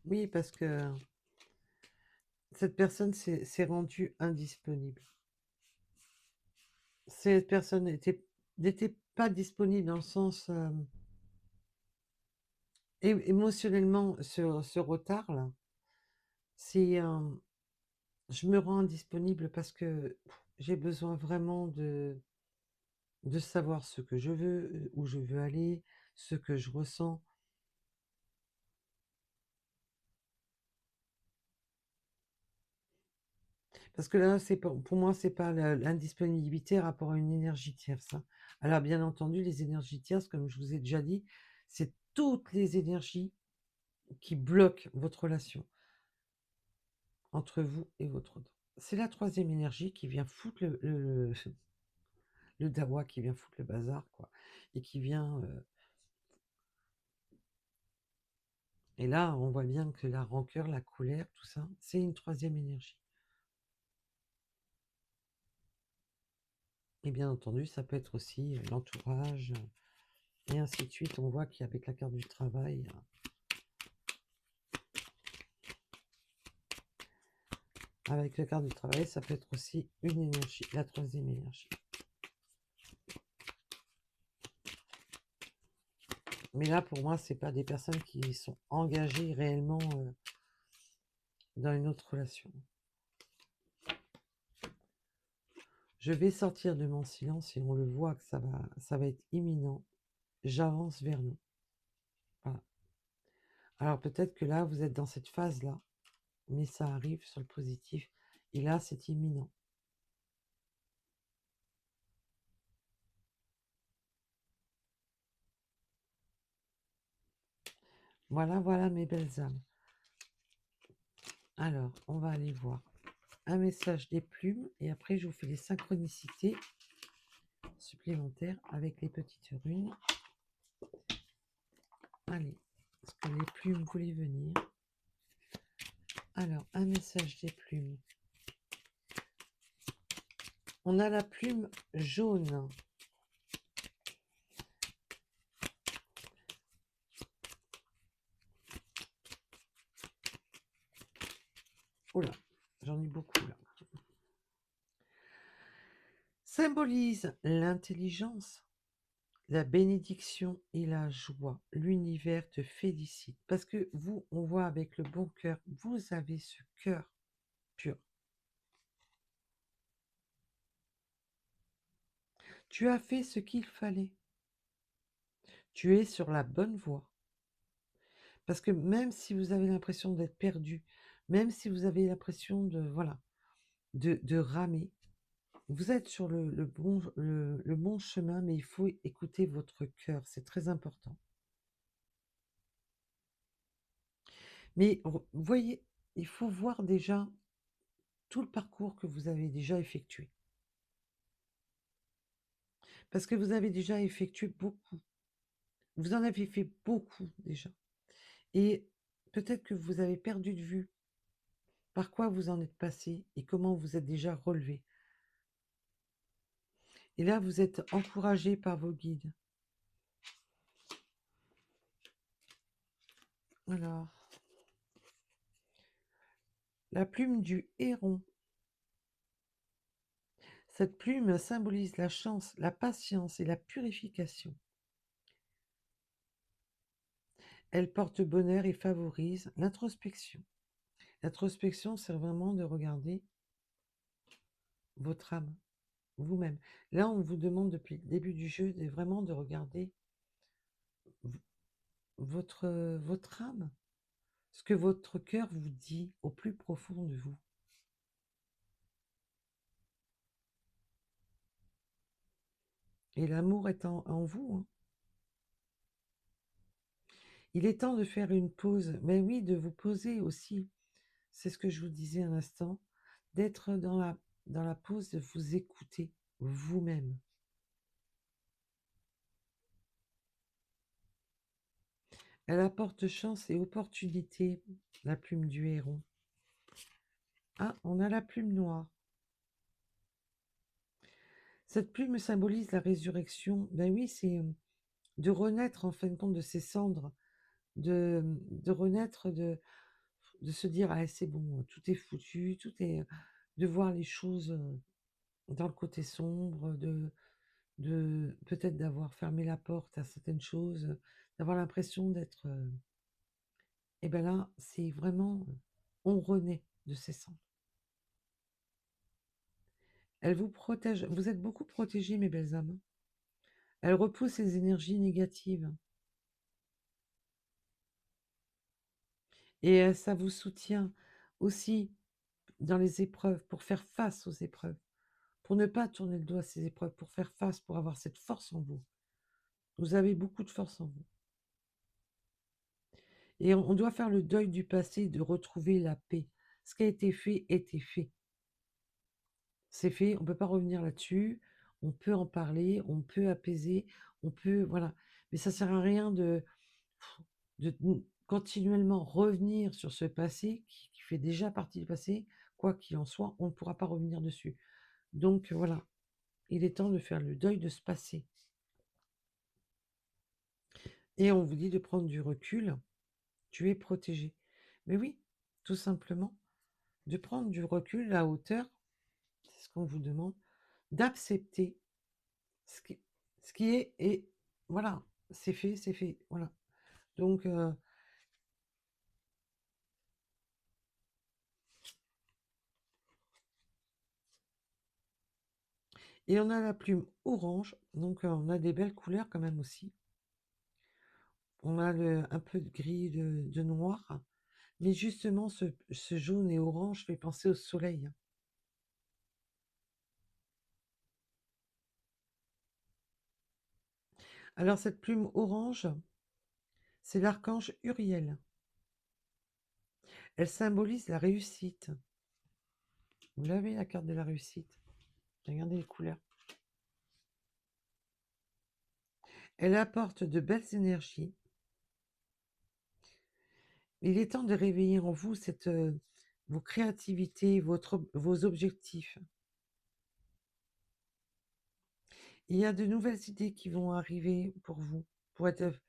Oui, parce que cette personne s'est rendue indisponible. Cette personne n'était pas disponible dans le sens émotionnellement, ce retard-là, c'est je me rends indisponible parce que j'ai besoin vraiment de savoir ce que je veux, où je veux aller, ce que je ressens. Parce que là, pour moi, c'est pas l'indisponibilité rapport à une énergie tierce, hein. Alors, bien entendu, les énergies tierces, comme je vous ai déjà dit, c'est toutes les énergies qui bloquent votre relation entre vous et votre autre. C'est la troisième énergie qui vient foutre le dawa, qui vient foutre le bazar, quoi. Et qui vient. Et là, on voit bien que la rancœur, la colère, tout ça, c'est une troisième énergie. Et bien entendu, ça peut être aussi l'entourage, et ainsi de suite. On voit qu'avec la carte du travail, avec la carte du travail, ça peut être aussi une énergie, la troisième énergie. Mais là, pour moi, c'est pas des personnes qui sont engagées réellement dans une autre relation. Je vais sortir de mon silence et on le voit que ça va être imminent. J'avance vers nous. Voilà. Alors peut-être que là, vous êtes dans cette phase-là, mais ça arrive sur le positif. Et là, c'est imminent. Voilà, voilà mes belles âmes. Alors, on va aller voir un message des plumes et après, je vous fais les synchronicités supplémentaires avec les petites runes. Allez, est-ce que les plumes voulaient venir? Alors, un message des plumes. On a la plume jaune. Oh là, j'en ai beaucoup là. Symbolise l'intelligence, la bénédiction et la joie. L'univers te félicite. Parce que vous, on voit avec le bon cœur, vous avez ce cœur pur. Tu as fait ce qu'il fallait. Tu es sur la bonne voie. Parce que même si vous avez l'impression d'être perdu, même si vous avez l'impression de, voilà, de ramer, vous êtes sur le bon chemin, mais il faut écouter votre cœur. C'est très important. Mais vous voyez, il faut voir déjà tout le parcours que vous avez déjà effectué. Parce que vous avez déjà effectué beaucoup. Vous en avez fait beaucoup déjà. Et peut-être que vous avez perdu de vue par quoi vous en êtes passé et comment vous êtes déjà relevé. Et là, vous êtes encouragé par vos guides. Alors, la plume du héron. Cette plume symbolise la chance, la patience et la purification. Elle porte bonheur et favorise l'introspection. L'introspection, c'est vraiment de regarder votre âme, vous-même. Là, on vous demande depuis le début du jeu vraiment de regarder v- votre âme, ce que votre cœur vous dit au plus profond de vous. Et l'amour est en vous, hein. Il est temps de faire une pause, mais oui, de vous poser aussi. C'est ce que je vous disais un instant, d'être dans la pause, de vous écouter vous-même. Elle apporte chance et opportunité, la plume du héron. Ah, on a la plume noire. Cette plume symbolise la résurrection. Ben oui, c'est de renaître en fin de compte de ses cendres, de renaître, de se dire, ah, c'est bon, tout est foutu, tout est... de voir les choses dans le côté sombre, de peut-être d'avoir fermé la porte à certaines choses, d'avoir l'impression d'être... et ben là, c'est vraiment... on renaît de ses cendres. Elle vous protège. Vous êtes beaucoup protégés, mes belles âmes. Elle repousse les énergies négatives. Et ça vous soutient aussi dans les épreuves, pour faire face aux épreuves, pour ne pas tourner le dos à ces épreuves, pour faire face, pour avoir cette force en vous. Vous avez beaucoup de force en vous. Et on doit faire le deuil du passé, de retrouver la paix. Ce qui a été fait, était fait. C'est fait, on ne peut pas revenir là-dessus. On peut en parler, on peut apaiser, on peut... Voilà. Mais ça ne sert à rien de continuellement revenir sur ce passé qui fait déjà partie du passé. Quoi qu'il en soit, on ne pourra pas revenir dessus. Donc voilà, il est temps de faire le deuil de ce passé. Et on vous dit de prendre du recul, tu es protégé. Mais oui, tout simplement, de prendre du recul à hauteur, c'est ce qu'on vous demande, d'accepter ce qui, ce qui est, et voilà, c'est fait, voilà. Donc, et on a la plume orange, donc on a des belles couleurs quand même aussi. On a un peu de gris, de noir, mais justement ce jaune et orange fait penser au soleil. Alors cette plume orange, c'est l'archange Uriel. Elle symbolise la réussite. Vous l'avez, la carte de la réussite. Regardez les couleurs. Elle apporte de belles énergies. Il est temps de réveiller en vous vos créativités, vos objectifs. Il y a de nouvelles idées qui vont arriver pour vous, pour être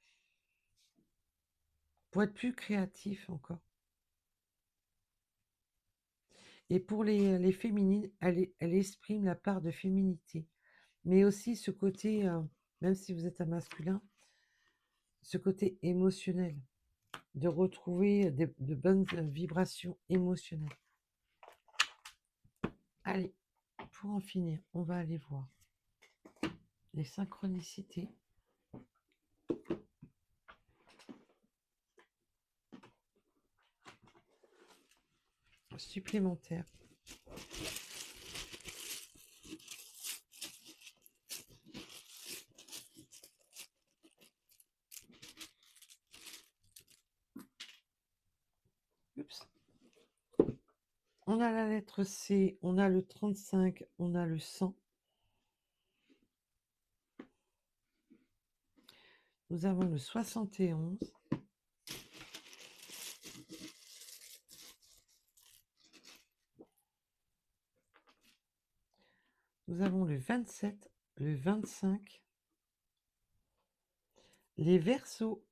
plus créatif encore. Et pour les féminines, elle exprime la part de féminité, mais aussi ce côté, même si vous êtes un masculin, ce côté émotionnel, de retrouver de bonnes vibrations émotionnelles. Allez, pour en finir, on va aller voir les synchronicités. Supplémentaires. Oups. On a la lettre C, on a le 35, on a le 100. Nous avons le 71. Nous avons le 27, le 25. Les Verseaux.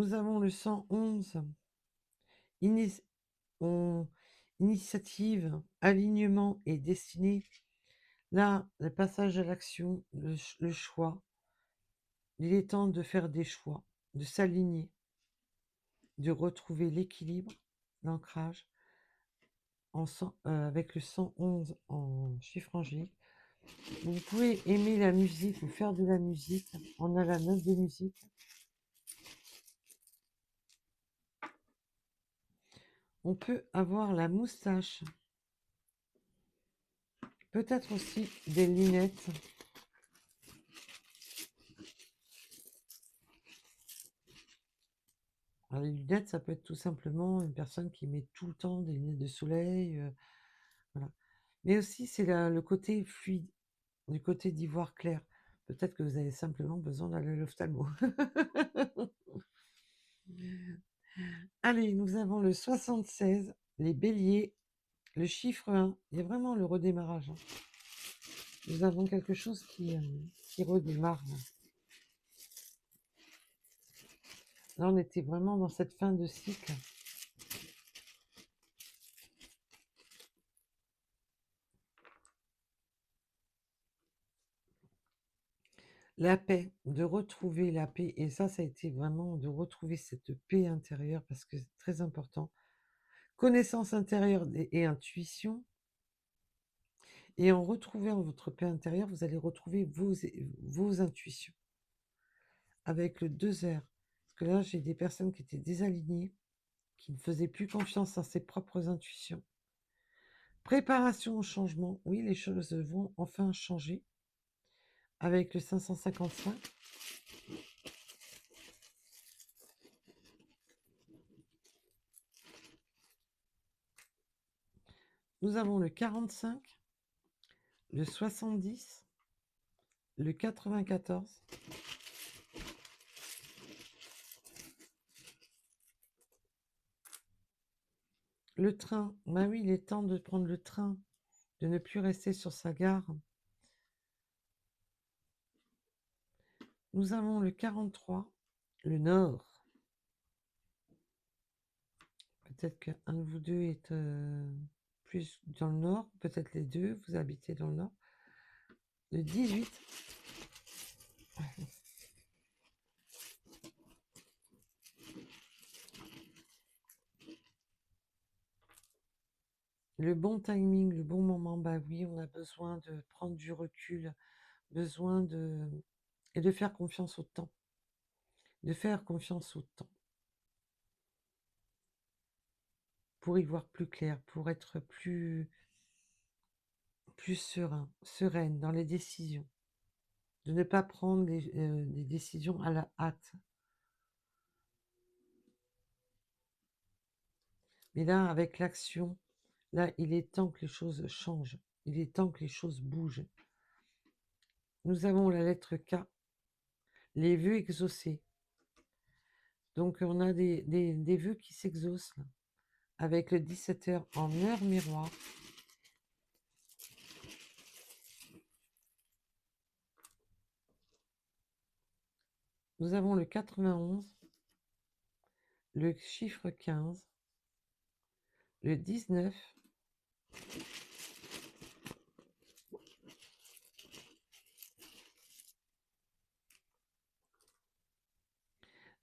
Nous avons le 111, ini- on- initiative, alignement et destinée. Là, le passage à l'action, le choix. Il est temps de faire des choix, de s'aligner, de retrouver l'équilibre, l'ancrage avec le 111 en chiffre angélique. Vous pouvez aimer la musique ou faire de la musique. On a la note de musique. On peut avoir la moustache. Peut-être aussi des lunettes. Alors, les lunettes, ça peut être tout simplement une personne qui met tout le temps des lunettes de soleil. Voilà. Mais aussi, c'est le côté fluide, du côté d'ivoire clair. Peut-être que vous avez simplement besoin d'aller à l'ophtalmo. Allez, nous avons le 76, les béliers, le chiffre 1. Il y a vraiment le redémarrage, hein. Nous avons quelque chose qui redémarre, là. Là, on était vraiment dans cette fin de cycle. La paix, de retrouver la paix. Et ça a été vraiment de retrouver cette paix intérieure parce que c'est très important. Connaissance intérieure et intuition. Et en retrouvant votre paix intérieure, vous allez retrouver vos intuitions. Avec le 2 heures. Parce que là, j'ai des personnes qui étaient désalignées, qui ne faisaient plus confiance à ses propres intuitions. Préparation au changement. Oui, les choses vont enfin changer. Avec le 555. Nous avons le 45, le 70, le 94, le train. Bah oui, il est temps de prendre le train, de ne plus rester sur sa gare. Nous avons le 43, le nord. Peut-être qu'un de vous deux est plus dans le nord, peut-être les deux, vous habitez dans le nord. Le 18. Le bon timing, le bon moment, bah oui, on a besoin de prendre du recul, besoin et de faire confiance au temps. De faire confiance au temps. Pour y voir plus clair, pour être plus sereine dans les décisions. De ne pas prendre des décisions à la hâte. Mais là, avec l'action, là, il est temps que les choses changent. Il est temps que les choses bougent. Nous avons la lettre K, les vœux exaucés. Donc, on a des vœux qui s'exaucent, là, avec le 17h en heure miroir. Nous avons le 91, le chiffre 15, le 19,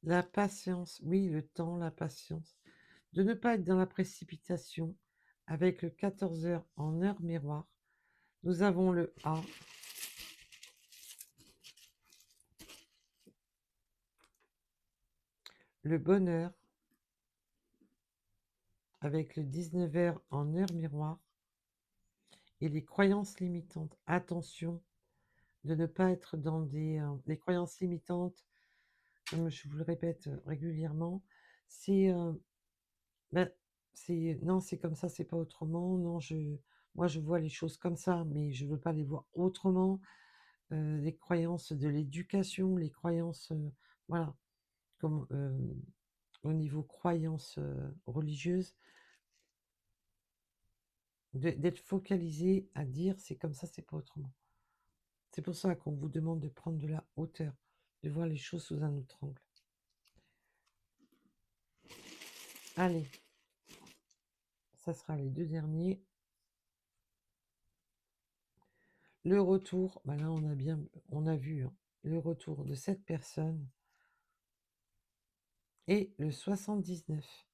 la patience, oui, le temps, la patience. De ne pas être dans la précipitation avec le 14h en heure miroir. Nous avons le A, le bonheur avec le 19h en heure miroir et les croyances limitantes. Attention de ne pas être dans des croyances limitantes, comme je vous le répète régulièrement. C'est ben, non, c'est comme ça, c'est pas autrement. Non, moi je vois les choses comme ça, mais je veux pas les voir autrement. Les croyances de l'éducation, les croyances, voilà, comme au niveau croyances religieuses, d'être focalisé à dire c'est comme ça, c'est pas autrement. C'est pour ça qu'on vous demande de prendre de la hauteur, de voir les choses sous un autre angle. Allez, ça sera les 2 derniers. Le retour, bah là on a vu hein, le retour de cette personne et le 79.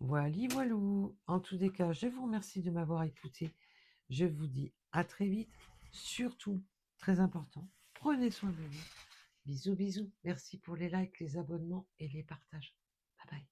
Voili voilou. En tous les cas, je vous remercie de m'avoir écouté. Je vous dis à très vite. Surtout, très important, prenez soin de vous. Bisous, bisous. Merci pour les likes, les abonnements et les partages. Bye bye.